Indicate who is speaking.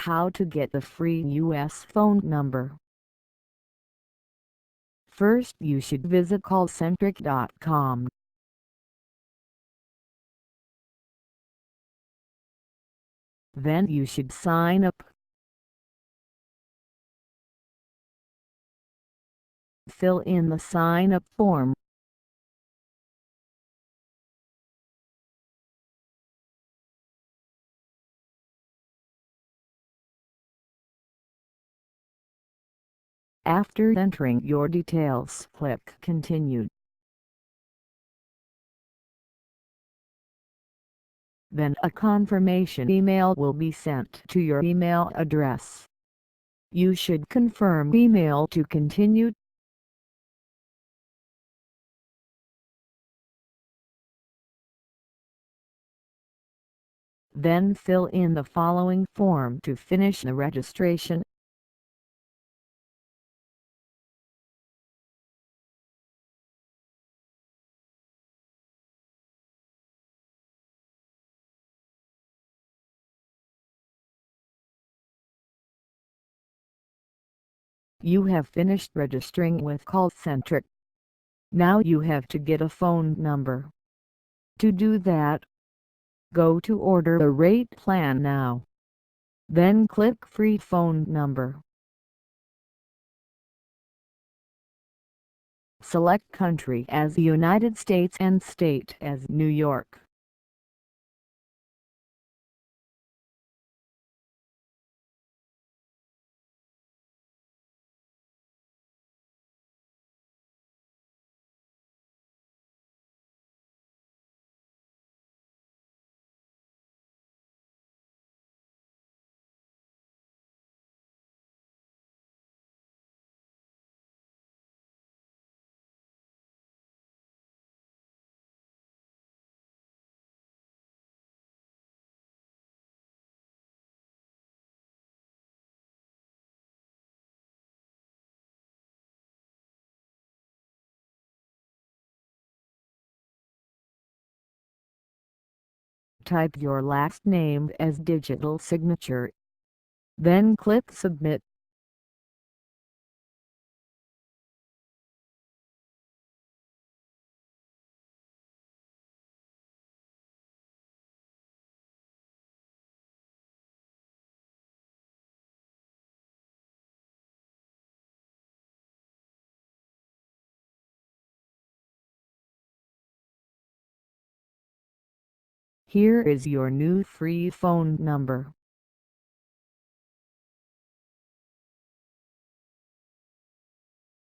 Speaker 1: How to get the free US phone number. First you should visit callcentric.com. Then you should sign up. Fill in the sign-up form. After entering your details, click Continue. Then a confirmation email will be sent to your email address. You should confirm email to continue. Then fill in the following form to finish the registration. You have finished registering with Callcentric. Now you have to get a phone number. To do that, go to Order a Rate Plan now. Then click Free Phone Number. Select country as the United States and state as New York. Type your last name as digital signature. Then click Submit. Here is your new free phone number.